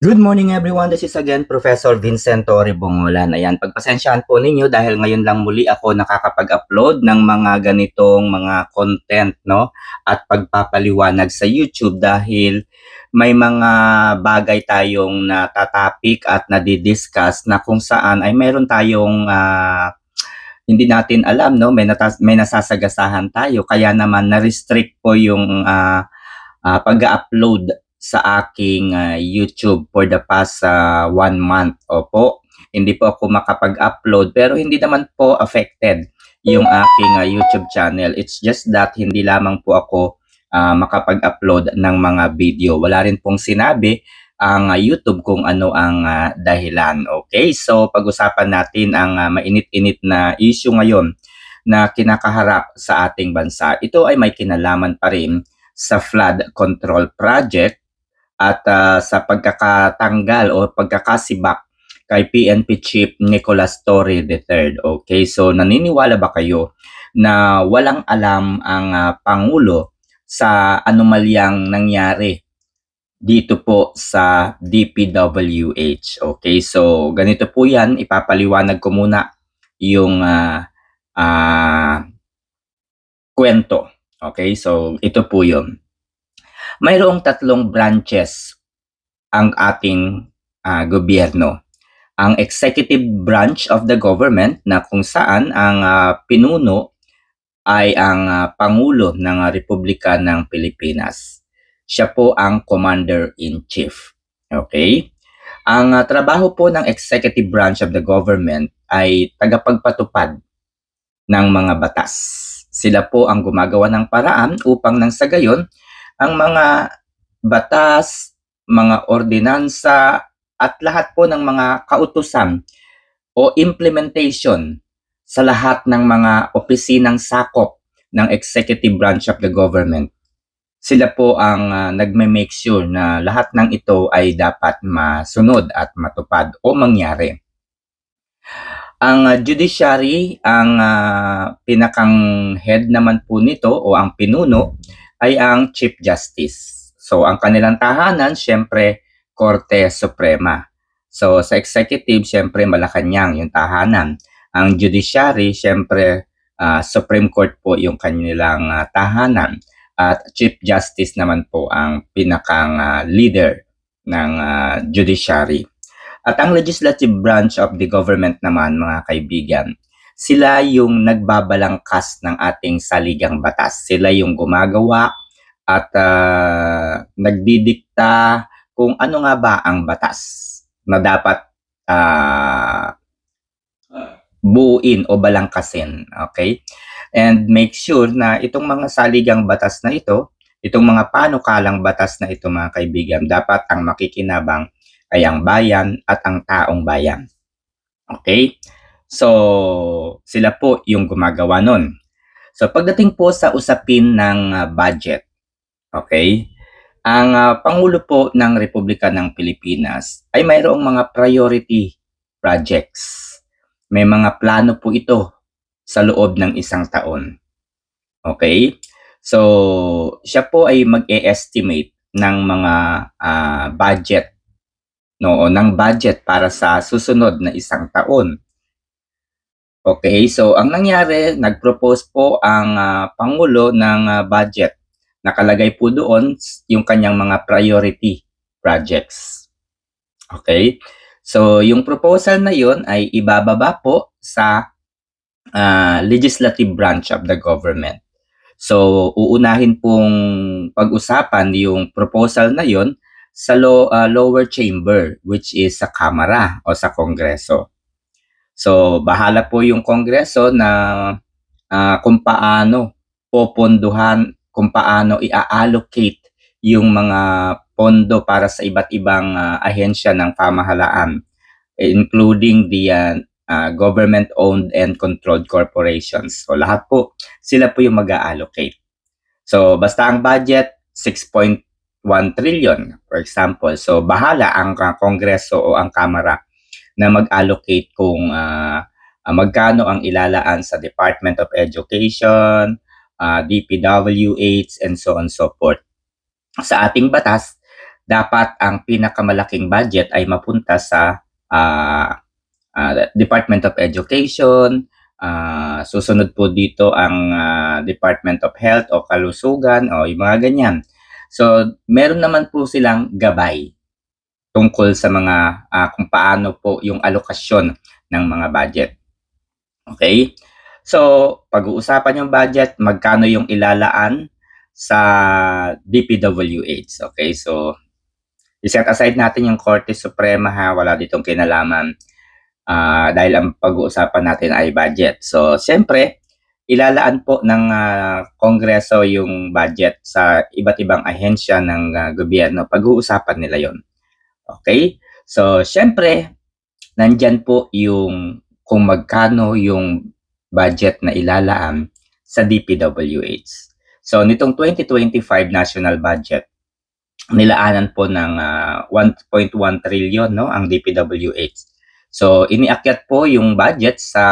Good morning everyone. This is again Professor Vincent Torre Bongolan. Ayan, pagpasensyahan po ninyo dahil ngayon lang muli ako nakakapag-upload ng mga ganitong mga content, no? At pagpapaliwanag sa YouTube dahil may mga bagay tayong natatapik at nadidiscuss na kung saan ay meron tayong hindi natin alam, no? May nasasagasahan tayo kaya naman na-restrict po yung pag-upload sa aking YouTube for the past 1 month. Opo, hindi po ako makapag-upload pero hindi naman po affected yung aking YouTube channel. It's just that hindi lamang po ako makapag-upload ng mga video. Wala rin pong sinabi ang YouTube kung ano ang dahilan. Okay, so pag-usapan natin ang mainit-init na issue ngayon na kinakaharap sa ating bansa. Ito ay may kinalaman pa rin sa flood control project at sa pagkakatanggal o pagkakasibak kay PNP Chief Nicolas Torre III. Okay, so naniniwala ba kayo na walang alam ang Pangulo sa anomalyang nangyari dito po sa DPWH? Okay, so ganito po yan, ipapaliwanag ko muna yung kwento. Okay, so ito po yun. Mayroong 3 branches ang ating gobyerno. Ang executive branch of the government na kung saan ang pinuno ay ang Pangulo ng Republika ng Pilipinas. Siya po ang Commander-in-Chief. Okay? Ang trabaho po ng executive branch of the government ay tagapagpatupad ng mga batas. Sila po ang gumagawa ng paraan upang nang sa gayon ang mga batas, mga ordinansa at lahat po ng mga kautusan o implementation sa lahat ng mga opisinang sakop ng executive branch of the government. Sila po ang nagme-make sure na lahat ng ito ay dapat masunod at matupad o mangyari. Ang judiciary, ang pinakang head naman po nito o ang pinuno ay ang Chief Justice. So ang kanilang tahanan, syempre, Korte Suprema. So sa executive, syempre Malacanang yung tahanan. Ang judiciary, syempre Supreme Court po yung kanilang tahanan. At Chief Justice naman po ang pinakang leader ng judiciary. At ang legislative branch of the government naman, mga kaibigan, sila yung nagbabalangkas ng ating saligang batas. Sila yung gumagawa at nagdidikta kung ano nga ba ang batas na dapat buuin o balangkasin. Okay? And make sure na itong mga saligang batas na ito, itong mga panukalang batas na ito, mga kaibigan, dapat ang makikinabang ay ang bayan at ang taong bayan. Okay? So, sila po yung gumagawa nun. So, pagdating po sa usapin ng budget, okay? Ang Pangulo po ng Republika ng Pilipinas ay mayroong mga priority projects. May mga plano po ito sa loob ng 1 taon. Okay? So, siya po ay mag-e-estimate ng mga budget, no, ng budget para sa susunod na 1 taon. Okay, so ang nangyari, nag-propose po ang Pangulo ng budget. Nakalagay po doon yung kanyang mga priority projects. Okay, so yung proposal na yon ay ibababa po sa legislative branch of the government. So uunahin pong pag-usapan yung proposal na yon sa lower chamber, which is sa Kamara o sa Kongreso. So, bahala po yung Kongreso na kung paano popondohan, kung paano i-allocate yung mga pondo para sa iba't ibang ahensya ng pamahalaan, including the government-owned and controlled corporations. So, lahat po, sila po yung mag-allocate. So, basta ang budget, 6.1 trillion, for example. So, bahala ang Kongreso o ang Kamara na mag-allocate kung magkano ang ilalaan sa Department of Education, DPWH, and so on so forth. Sa ating batas, dapat ang pinakamalaking budget ay mapunta sa Department of Education, susunod po dito ang Department of Health o Kalusugan o yung mga ganyan. So, meron naman po silang gabay tungkol sa mga kung paano po yung alokasyon ng mga budget. Okay? So, pag-uusapan yung budget, magkano yung ilalaan sa DPWH. Okay? So, i-set aside natin yung Korte Suprema ha, wala ditong kinalaman. Dahil ang pag-uusapan natin ay budget. So, siyempre, ilalaan po ng Kongreso yung budget sa iba't ibang ahensya ng gobyerno. Pag-uusapan nila yon. Okay? So, siyempre, nandyan po yung kung magkano yung budget na ilalaan sa DPWH. So, nitong 2025 national budget, nilaanan po ng 1.1 trillion no, ang DPWH. So, iniakyat po yung budget sa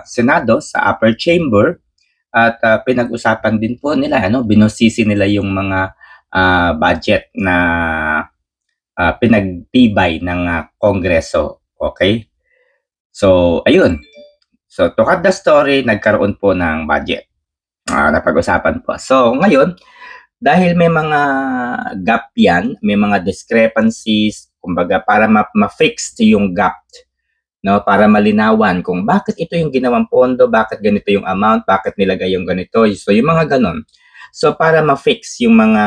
Senado, sa upper chamber, at pinag-usapan din po nila, binusisi nila yung mga budget na pinagtibay ng Kongreso. Okay? So, ayun. So, to cut the story, nagkaroon po ng budget. Napag-usapan po. So, ngayon, dahil may mga gap yan, may mga discrepancies, kumbaga para ma-fix yung gap, no, para malinawan kung bakit ito yung ginawang pondo, bakit ganito yung amount, bakit nilagay yung ganito. So, yung mga ganon. So, para ma-fix yung mga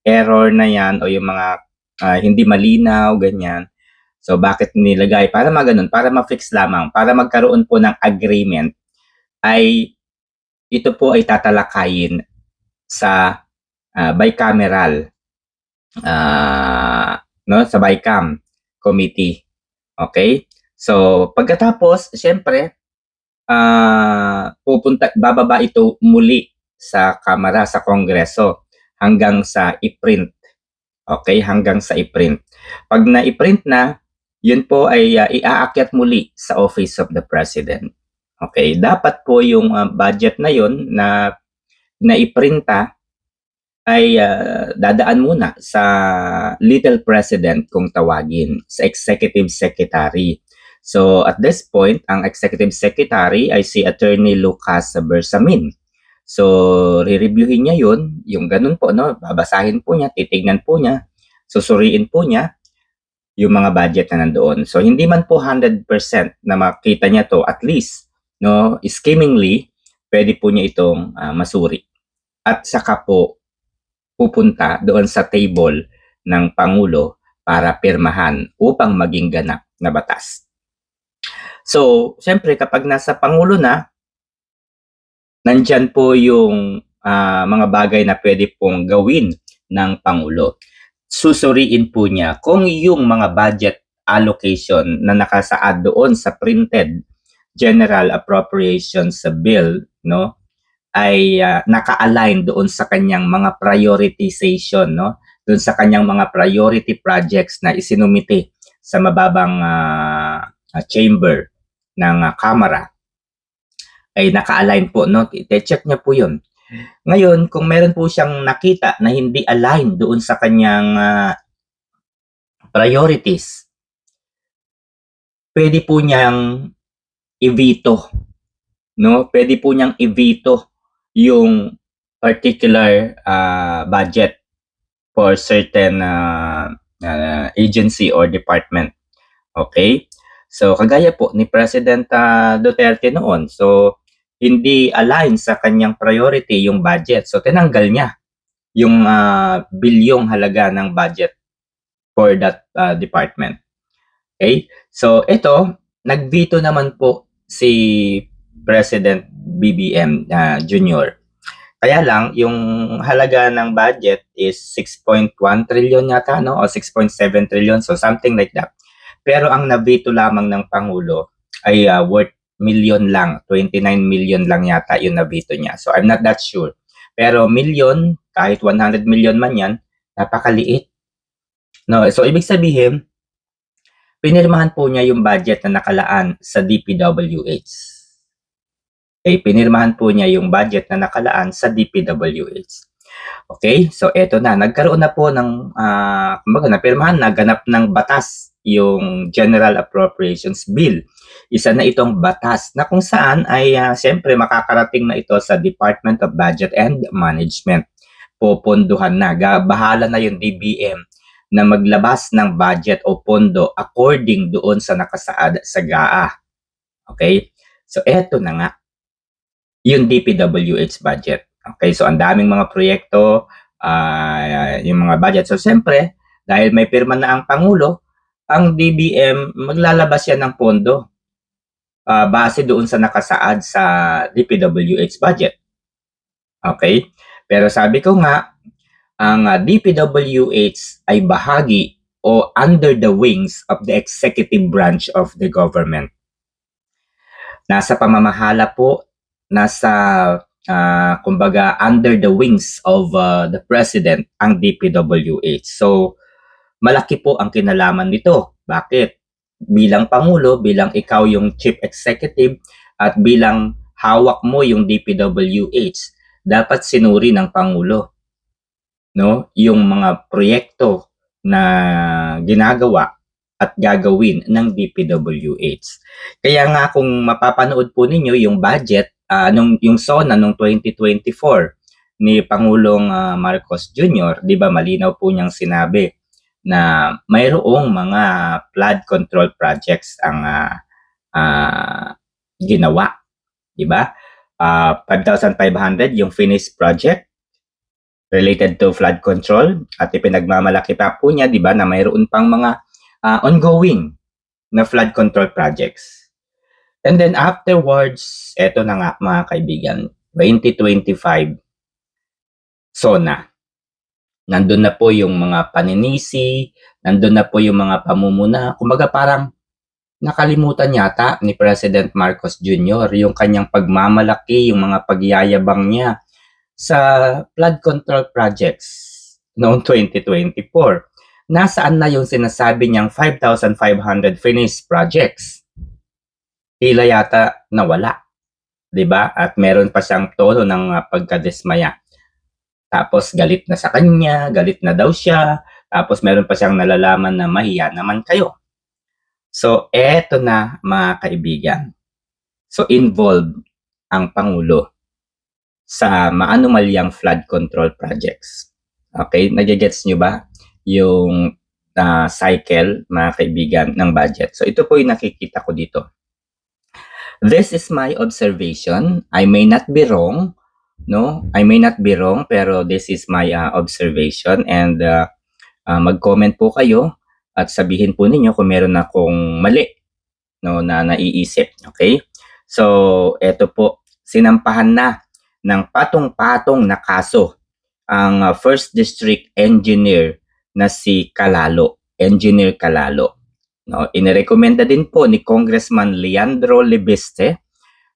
error na yan o yung mga hindi malinaw, ganyan. So, bakit nilagay? Para maganon, para ma-fix lamang, para magkaroon po ng agreement, ay ito po ay tatalakayin sa bicameral, no, sa BICAM committee. Okay? So, pagkatapos, siyempre, bababa ito muli sa Kamara, sa Kongreso, hanggang sa i-print. Okay? Hanggang sa i-print. Pag na-i-print na, yun po ay iaakyat muli sa Office of the President. Okay? Dapat po yung budget na yun na i-printa ay dadaan muna sa Little President kung tawagin, sa Executive Secretary. So at this point, ang Executive Secretary ay si Attorney Lucas Bersamin. So re-reviewin niya yun, yung ganun po, no? Babasahin po niya, titignan po niya, susuriin po niya yung mga budget na nandoon. So hindi man po 100% na makita niya to, at least, no, skimmingly, pwede po niya itong masuri. At saka po pupunta doon sa table ng Pangulo para pirmahan upang maging ganap na batas. So, siyempre kapag nasa Pangulo na, nandyan po yung mga bagay na pwede pong gawin ng Pangulo. Susuriin po niya kung yung mga budget allocation na nakasaad doon sa printed General Appropriations Bill, no, ay naka-align doon sa kanyang mga prioritization, no, doon sa kanyang mga priority projects na isinumite sa mababang chamber ng Kamara, ay naka-align po, no, i-check niya po yun. Ngayon, kung meron po siyang nakita na hindi align doon sa kanyang priorities, pwede po niyang i-veto, no? Pwede po niyang i-veto yung particular budget for certain agency or department. Okay? So, kagaya po ni President Duterte noon. So, hindi align sa kanyang priority yung budget. So, tinanggal niya yung bilyong halaga ng budget for that department. Okay? So, ito, nag-veto naman po si President BBM Jr. Kaya lang, yung halaga ng budget is 6.1 trillion yata, no? O 6.7 trillion, so something like that. Pero ang na-veto lamang ng Pangulo ay worth million lang, 29 million lang yata yung na-veto niya. So I'm not that sure. Pero million, kahit 100 million man yan, napakaliit. No? So ibig sabihin, pinirmahan po niya yung budget na nakalaan sa DPWH. Okay, pinirmahan po niya yung budget na nakalaan sa DPWH. Okay, so eto na, nagkaroon na po ng, kumbaga napirmahan na, ganap ng batas yung General Appropriations Bill. Isa na itong batas na kung saan ay siyempre makakarating na ito sa Department of Budget and Management. Popondohan na, bahala na yung DBM na maglabas ng budget o pondo according doon sa nakasaad sa GAA. Okay? So eto na nga, yung DPWH budget. Okay, so ang daming mga proyekto, yung mga budget. So siyempre, dahil may pirma na ang Pangulo, ang DBM maglalabas yan ng pondo base doon sa nakasaad sa DPWH budget. Okay? Pero sabi ko nga, ang DPWH ay bahagi o under the wings of the executive branch of the government. Nasa pamamahala po, nasa kumbaga under the wings of the president ang DPWH. So malaki po ang kinalaman nito. Bakit? Bilang Pangulo, bilang ikaw yung Chief Executive at bilang hawak mo yung DPWH, dapat sinuri ng Pangulo, no, yung mga proyekto na ginagawa at gagawin ng DPWH. Kaya nga kung mapapanood po ninyo yung budget yung SONA nung 2024 ni Pangulong Marcos Jr., 'di ba, malinaw po niyang sinabi na mayroong mga flood control projects ang ginawa, 'di ba? 5,500 yung finished project related to flood control at ipinagmamalaki pa po niya, 'di ba, na mayroon pang mga ongoing na flood control projects. And then afterwards, eto na nga mga kaibigan, 2025 SONA. Nandun na po yung mga paninisi, nandun na po yung mga pamumuna. Kumbaga parang nakalimutan yata ni President Marcos Jr. yung kanyang pagmamalaki, yung mga pagyayabang niya sa flood control projects noong 2024. Nasaan na yung sinasabi niyang 5,500 finished projects? Tila yata nawala, 'di ba? At meron pa siyang tono ng pagkadismaya. Tapos galit na sa kanya, galit na daw siya, tapos meron pa siyang nalalaman na mahiya naman kayo. So eto na mga kaibigan. So involved ang Pangulo sa maanumalyang flood control projects. Okay, nagigets nyo ba yung cycle mga kaibigan ng budget? So ito po yung nakikita ko dito. This is my observation. I may not be wrong, no? I may not be wrong, pero this is my observation, and mag-comment po kayo at sabihin po ninyo kung meron akong mali, no, na naiisip. Okay? So, eto po, sinampahan na ng patong-patong na kaso ang First District Engineer na si Calalo, Engineer Calalo. No, inirekomenda din po ni Congressman Leandro Lebeste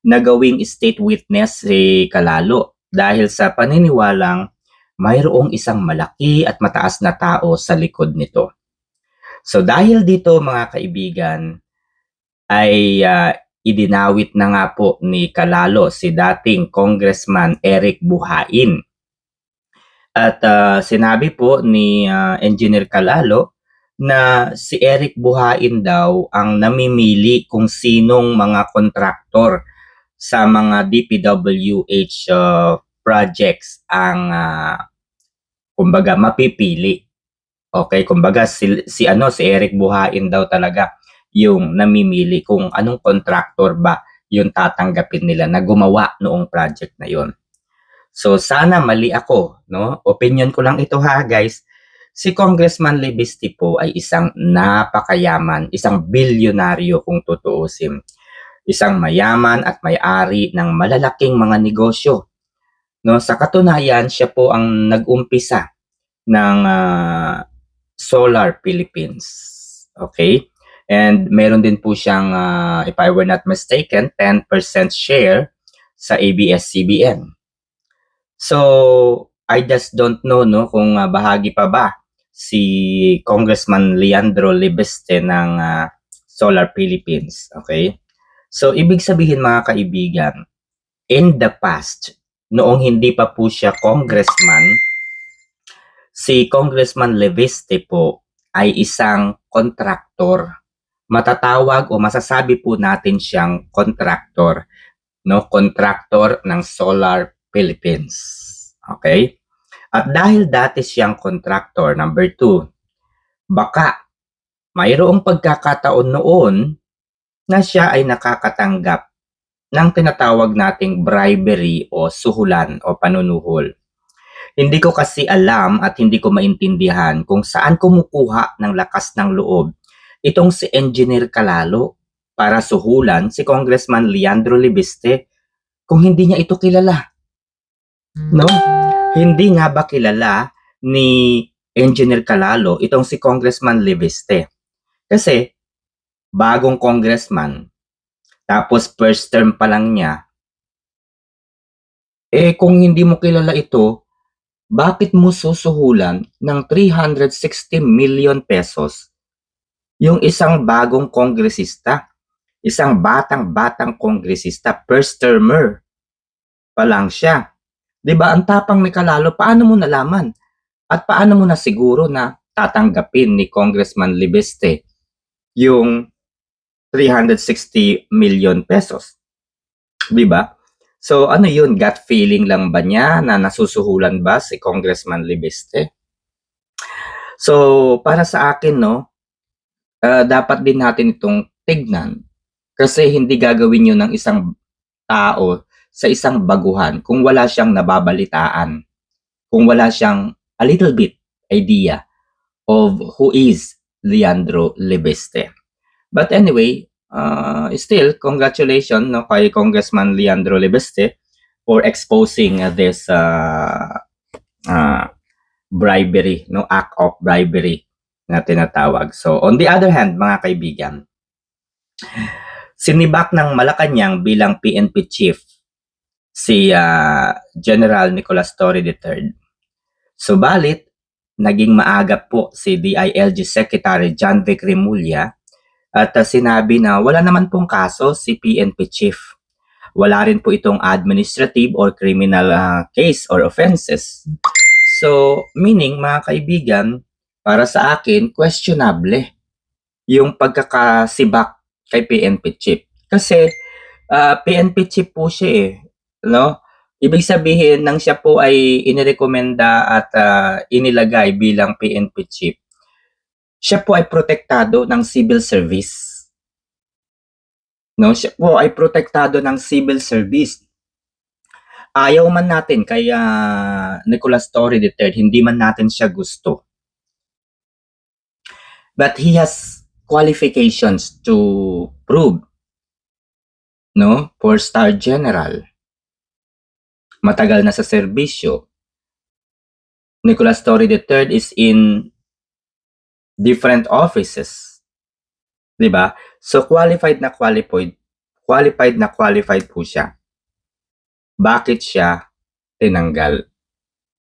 na gawing state witness si Calalo dahil sa paniniwalang mayroong isang malaki at mataas na tao sa likod nito. So dahil dito mga kaibigan ay idinawit na nga po ni Calalo si dating Congressman Eric Buhain. At sinabi po ni Engineer Calalo na si Eric Buhain daw ang namimili kung sinong mga kontraktor sa mga DPWH projects ang kumbaga mapipili. Okay, kumbaga si Eric Buhain daw talaga yung namimili kung anong kontraktor ba yung tatanggapin nila na gumawa noong project na yon. So sana mali ako, no? Opinion ko lang ito ha, guys. Si Congressman Lebeste po ay isang napakayaman, isang bilyonaryo kung tutuusin. Isang mayaman at may-ari ng malalaking mga negosyo. No, sa katunayan, siya po ang nag-umpisa ng Solar Philippines. Okay? And meron din po siyang, if I were not mistaken, 10% share sa ABS-CBN. So, I just don't know, no, kung bahagi pa ba si Congressman Leandro Lebeste ng Solar Philippines. Okay? So, ibig sabihin mga kaibigan, in the past, noong hindi pa po siya congressman, si Congressman Leviste po ay isang kontraktor. Matatawag o masasabi po natin siyang kontraktor, no? Kontraktor ng Solar Philippines. Okay? At dahil dati siyang kontraktor, number 2, baka mayroong pagkakataon noon na siya ay nakakatanggap ng tinatawag nating bribery o suhulan o panunuhol. Hindi ko kasi alam at hindi ko maintindihan kung saan kumukuha ng lakas ng loob itong si Engineer Calalo para suhulan si Congressman Leandro Libiste kung hindi niya ito kilala. No? Hindi nga ba kilala ni Engineer Calalo itong si Congressman Libiste? Kasi bagong congressman, tapos first term pa lang niya, kung hindi mo kilala ito, bakit mo susuhulan ng 360 million pesos yung isang bagong kongresista, isang batang-batang kongresista, first termer pa lang siya? 'Di ba ang tapang ni Calalo, paano mo nalaman? At paano mo na siguro na tatanggapin ni Congressman Libiste yung 360 million pesos? 'Di ba? So ano yun, gut feeling lang ba niya na nasusuhulan ba si Congressman Libiste? So para sa akin, no, dapat din natin itong tignan kasi hindi gagawin yun ng isang tao sa isang baguhan kung wala siyang nababalitaan, kung wala siyang a little bit idea of who is Leandro Libiste. But anyway, still, congratulations, no, kay Congressman Leandro Libiste for exposing this bribery, no, act of bribery na tinatawag. So, on the other hand, mga kaibigan, sinibak ng Malacanang bilang PNP chief si General Nicolas Torre III. Subalit, naging maagap po si DILG Secretary John Vic Remulla at sinabi na wala naman pong kaso si PNP chief. Wala rin po itong administrative or criminal case or offenses. So, meaning mga kaibigan, para sa akin, questionable yung pagkakasibak kay PNP chief. Kasi PNP chief po siya no? Ibig sabihin, nang siya po ay inirekomenda at inilagay bilang PNP chief, siya po ay protektado ng civil service. No, siya po ay protektado ng civil service. Ayaw man natin kay Nicolas Torre III, hindi man natin siya gusto. But he has qualifications to prove, no, 4-star general. Matagal na sa serbisyo. Nicolas Torre III is in different offices. 'Di ba? So qualified na qualified po siya. Bakit siya tinanggal?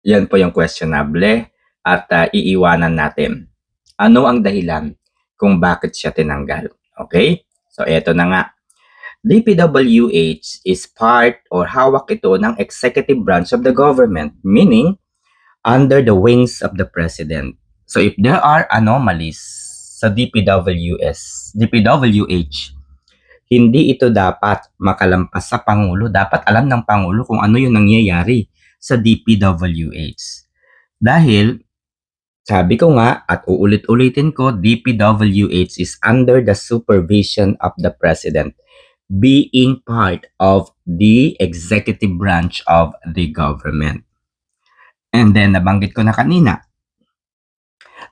Yan po yung questionable at iiwanan natin. Ano ang dahilan kung bakit siya tinanggal? Okay? So eto na nga. DPWH is part or hawak ito ng executive branch of the government, meaning under the wings of the president. So if there are anomalies sa DPWH, hindi ito dapat makalampas sa Pangulo. Dapat alam ng Pangulo kung ano yung nangyayari sa DPWH. Dahil, sabi ko nga at uulit-ulitin ko, DPWH is under the supervision of the President, being part of the executive branch of the government. And then, nabanggit ko na kanina,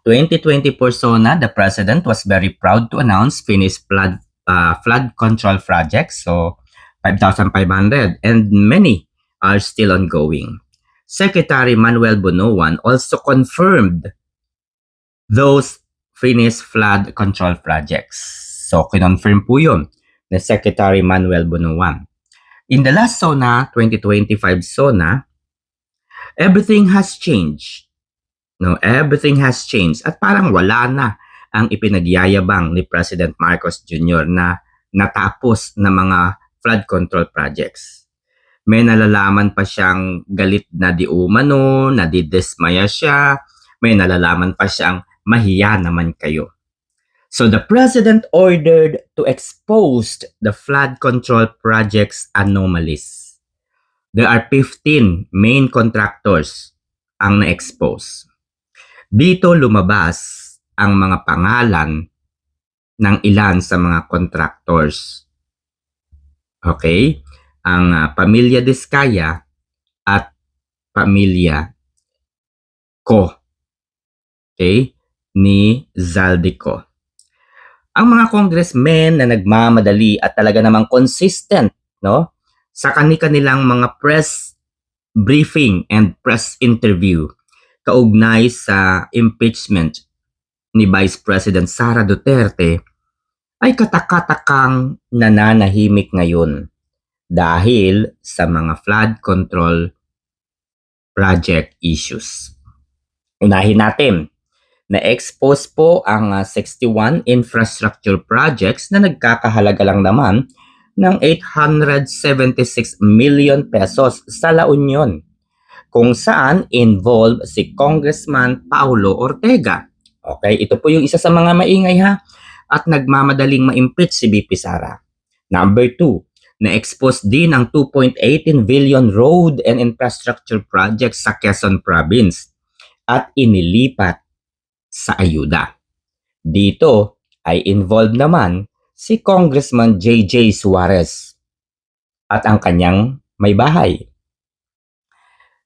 2024 SONA, the President was very proud to announce finished flood control projects, so 5,500, and many are still ongoing. Secretary Manuel Bonoan also confirmed those finished flood control projects. So, kinonfirm po yun ni Secretary Manuel Bonoan. In the last SONA, 2025 SONA, everything has changed. No, everything has changed. At parang wala na ang ipinagyayabang ni President Marcos Jr. na natapos na mga flood control projects. May nalalaman pa siyang galit na di umano, nadidismaya siya, may nalalaman pa siyang mahiya naman kayo. So the president ordered to expose the flood control project's anomalies. There are 15 main contractors ang na-expose. Dito lumabas ang mga pangalan ng ilan sa mga contractors. Okay? Ang pamilya Diskaya at pamilya Ko. Okay? Ni Zaldico. Ang mga congressmen na nagmamadali at talaga namang consistent, no, sa kanilang mga press briefing and press interview kaugnay sa impeachment ni Vice President Sara Duterte ay katakatakang nananahimik ngayon dahil sa mga flood control project issues. Unahin natin, na-expose po ang 61 infrastructure projects na nagkakahalaga lang naman ng 876 million pesos sa La Union, kung saan involved si Congressman Paulo Ortega. Okay, ito po yung isa sa mga maingay ha, at nagmamadaling ma-impeach si BP Sara. Number 2, na-expose din ang 2.18 billion road and infrastructure projects sa Quezon Province at inilipat sa ayuda. Dito ay involved naman si Congressman JJ Suarez at ang kanyang may bahay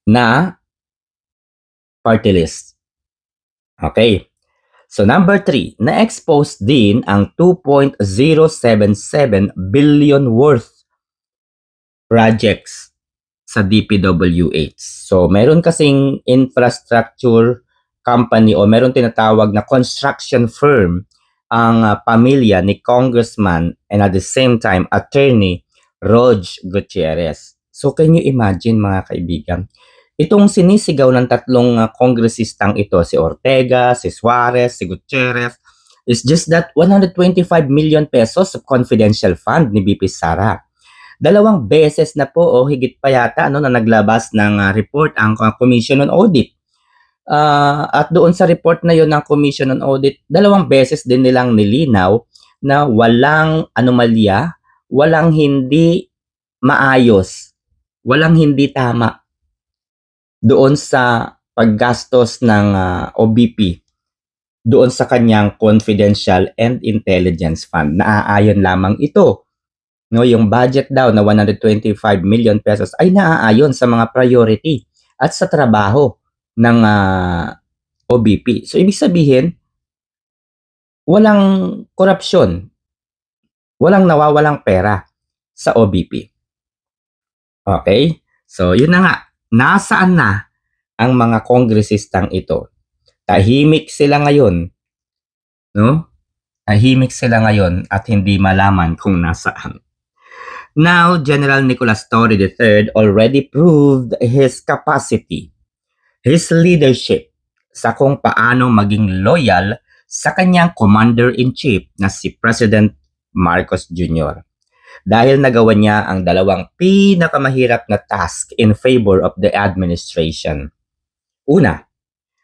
na party list. Okay. So number 3, na-expose din ang 2.077 billion worth projects sa DPWH. So meron kasing infrastructure company o meron tinatawag na construction firm ang pamilya ni Congressman and at the same time attorney Rog Gutierrez. So can you imagine mga kaibigan, itong sinisigaw ng tatlong kongresistang ito, si Ortega, si Suarez, si Gutierrez, is just that 125 million pesos of confidential fund ni BP Sara. 2 beses na po o higit pa yata na naglabas ng report ang Commission on Audit. At doon sa report na yon ng Commission on Audit, 2 beses din nilang nilinaw na walang anomalya, walang hindi maayos, walang hindi tama doon sa paggastos ng OBP doon sa kanyang confidential and intelligence fund. Naaayon lamang ito. No, yung budget daw na 125 million pesos ay naaayon sa mga priority at sa trabaho ng OBP. So ibig sabihin, walang korupsyon, walang nawawalang pera sa OBP. Okay? So yun na nga. Nasaan na ang mga kongresistang ito? Tahimik sila ngayon, no? Tahimik sila ngayon at hindi malaman kung nasaan. Now, General Nicolas Torre III already proved his capacity, his leadership sa kung paano maging loyal sa kanyang commander-in-chief na si President Marcos Jr. Dahil nagawa niya ang 2 pinakamahirap na task in favor of the administration. Una,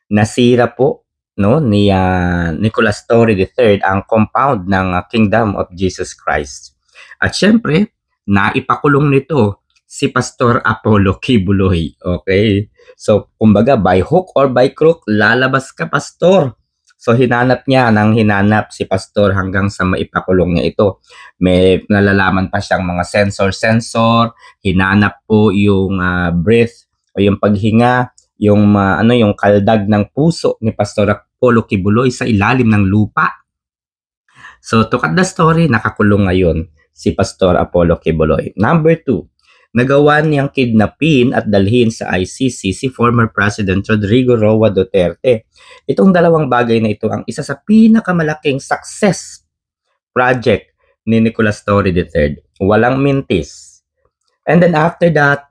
nasira po ni Nicolas Torre III ang compound ng Kingdom of Jesus Christ. At syempre, naipakulong nito si Pastor Apollo Kibuloy. Okay? So, kumbaga, by hook or by crook, lalabas ka, Pastor. So hinanap niya si Pastor hanggang sa maipakulong niya ito. May nalalaman pa siyang mga sensor, hinanap po yung breath o yung paghinga, yung yung kaldag ng puso ni Pastor Apollo Kibuloy sa ilalim ng lupa. So to cut the story, nakakulong ngayon si Pastor Apollo Kibuloy. Number 2, nagawa niyang kidnapin at dalhin sa ICC si former President Rodrigo Roa Duterte. Itong 2 bagay na ito ang isa sa pinakamalaking success project ni Nicolas Torre III. Walang mintis. And then after that,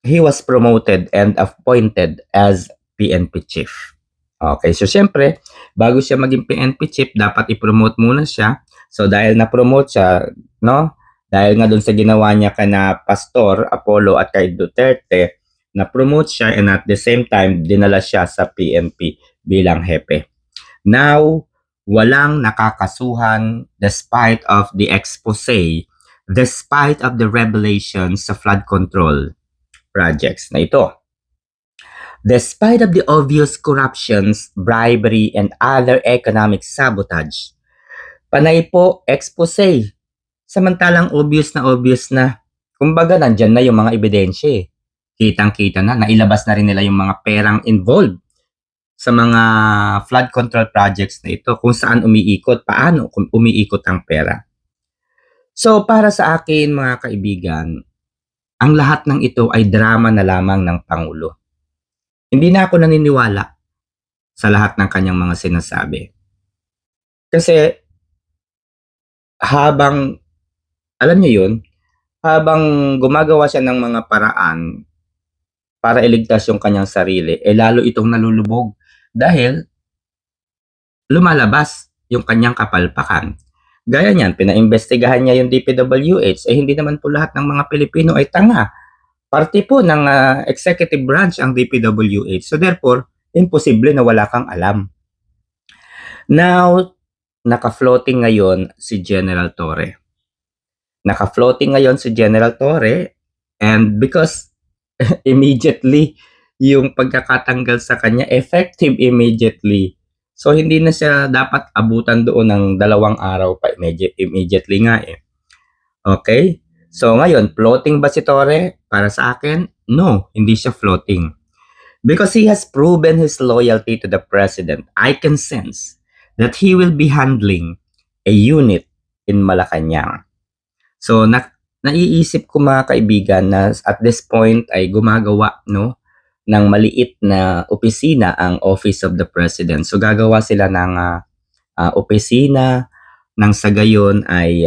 he was promoted and appointed as PNP chief. Okay, so syempre, bago siya maging PNP chief, dapat i-promote muna siya. So dahil na-promote siya, no? Dahil nga doon sa ginawa niya kana Pastor Apollo at kay Duterte, na-promote siya and at the same time dinala siya sa PNP bilang hepe. Now, walang nakakasuhan despite of the expose, despite of the revelations sa flood control projects na ito. Despite of the obvious corruptions, bribery, and other economic sabotage, panay po expose. Samantalang obvious na. Kumbaga, nandyan na yung mga ebidensya eh. Kitang-kita na, nailabas na rin nila yung mga perang involved sa mga flood control projects na ito, kung saan umiikot, paano kung umiikot ang pera. So, para sa akin, mga kaibigan, ang lahat ng ito ay drama na lamang ng Pangulo. Hindi na ako naniniwala sa lahat ng kanyang mga sinasabi. Kasi, habang, alam niyo yun, habang gumagawa siya ng mga paraan para iligtas yung kanyang sarili, lalo itong nalulubog dahil lumalabas yung kanyang kapalpakan. Gaya niyan, pinaimbestigahan niya yung DPWH, hindi naman po lahat ng mga Pilipino ay tanga. Parte po ng executive branch ang DPWH. So therefore, imposible na wala kang alam. Now, naka-floating ngayon si General Torre. Naka-floating ngayon si General Torre and because immediately yung pagkakatanggal sa kanya, effective immediately. So, hindi na siya dapat abutan doon ng 2 araw pa immediately nga eh. Okay? So, ngayon, floating ba si Torre? Para sa akin, no, hindi siya floating. Because he has proven his loyalty to the president, I can sense that he will be handling a unit in Malacanang. So, naiisip ko mga kaibigan na at this point ay gumagawa no ng maliit na opisina ang Office of the President. So gagawa sila ng opisina nang sa gayon ay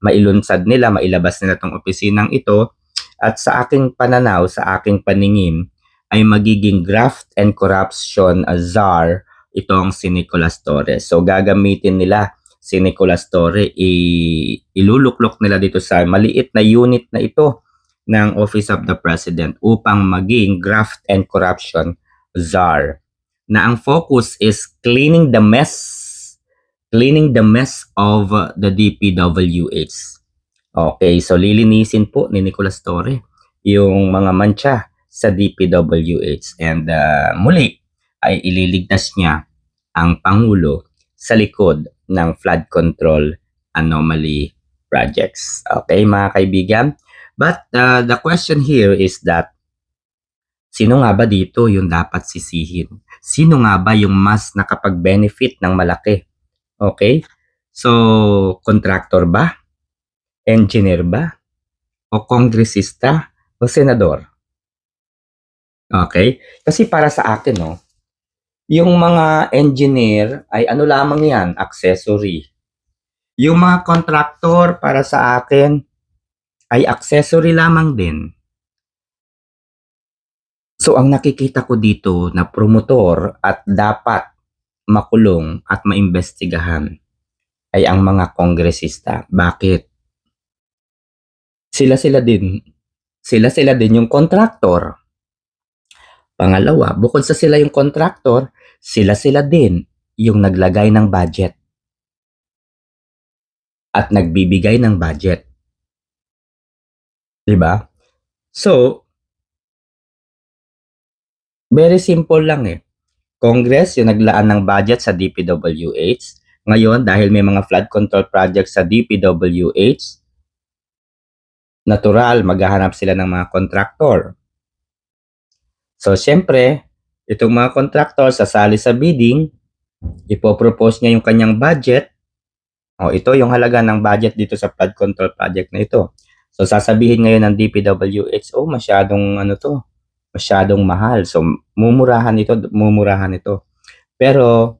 mailunsad nila, mailabas nila tong opisinang ito at sa aking pananaw, sa aking paningin ay magiging graft and corruption czar itong si Nicolas Torre. So gagamitin nila si Nicolas Torre, iluluklok nila dito sa maliit na unit na ito ng Office of the President upang maging graft and corruption czar. Na ang focus is cleaning the mess of the DPWH. Okay, so lilinisin po ni Nicolas Torre yung mga mancha sa DPWH and muli ay ililigtas niya ang Pangulo sa likod ng flood control anomaly projects. Okay, mga kaibigan? But the question here is that sino nga ba dito yung dapat sisihin? Sino nga ba yung mas nakapag-benefit ng malaki? Okay? So, contractor ba? Engineer ba? O kongresista? O senador? Okay? Kasi para sa akin, no, yung mga engineer ay ano lamang yan, accessory. Yung mga contractor para sa akin ay accessory lamang din. So ang nakikita ko dito na promotor at dapat makulong at maimbestigahan ay ang mga kongresista. Bakit? Sila-sila din yung contractor. Pangalawa, bukod sa sila yung contractor, sila-sila din yung naglagay ng budget at nagbibigay ng budget. Diba? So, very simple lang eh. Congress yung naglaan ng budget sa DPWH. Ngayon, dahil may mga flood control projects sa DPWH, natural, maghahanap sila ng mga contractor. So, syempre, itong mga contractor sasali sa bidding, ipopropose niya yung kanyang budget. O, ito yung halaga ng budget dito sa flood control project na ito. So, sasabihin ngayon ng DPWH, masyadong mahal. So, mumurahan ito. Pero,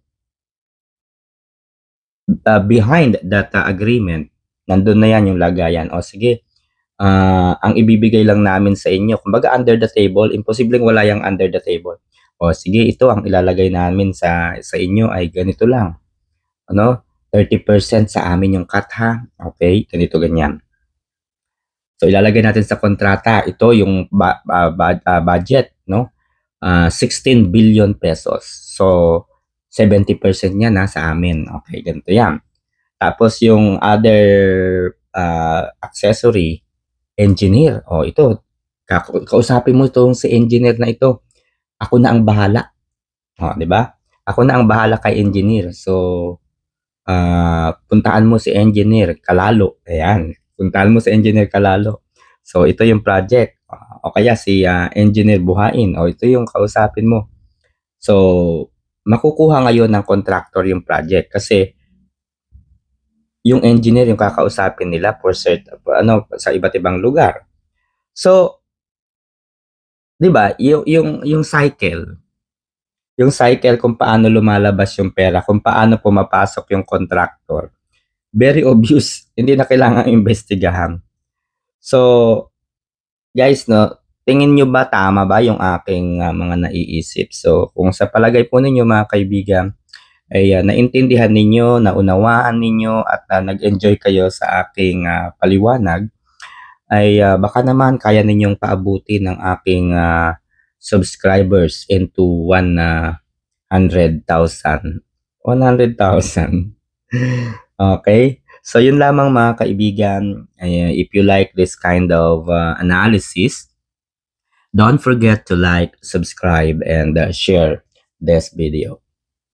behind that agreement, nandun na yan yung lagayan. O, sige, ang ibibigay lang namin sa inyo, kumbaga under the table, imposibleng wala yung under the table. O, sige, ito ang ilalagay namin sa inyo ay ganito lang. 30% sa amin yung cut ha. Okay, ganito ganyan. So ilalagay natin sa kontrata, ito yung budget, no? 16 billion pesos. So 70% niya nasa amin. Okay, ganito yan. Tapos yung other accessory, engineer. O ito, kausapin mo itong si engineer na ito. Ako na ang bahala. O, di ba? Ako na ang bahala kay engineer. So, puntaan mo si engineer Kalalo. Ayan. Puntaan mo si engineer Kalalo. So, ito yung project. O kaya si engineer Buhain. O, ito yung kausapin mo. So, makukuha ngayon ng contractor yung project kasi yung engineer yung kakausapin nila for sa iba't ibang lugar. So, 'di ba, yung cycle kung paano lumalabas yung pera, kung paano pumapasok yung contractor, very obvious, hindi na kailangang imbestigahan. So, guys 'no, tingin niyo ba tama ba yung aking mga naiisip? So, kung sa palagay po ninyo mga kaibigan ay naintindihan ninyo, naunawaan ninyo at nag-enjoy kayo sa aking paliwanag, ay baka naman kaya ninyong paabuti ng aking subscribers into 100,000. 100,000. Okay? So, yun lamang mga kaibigan. If you like this kind of analysis, don't forget to like, subscribe, and share this video.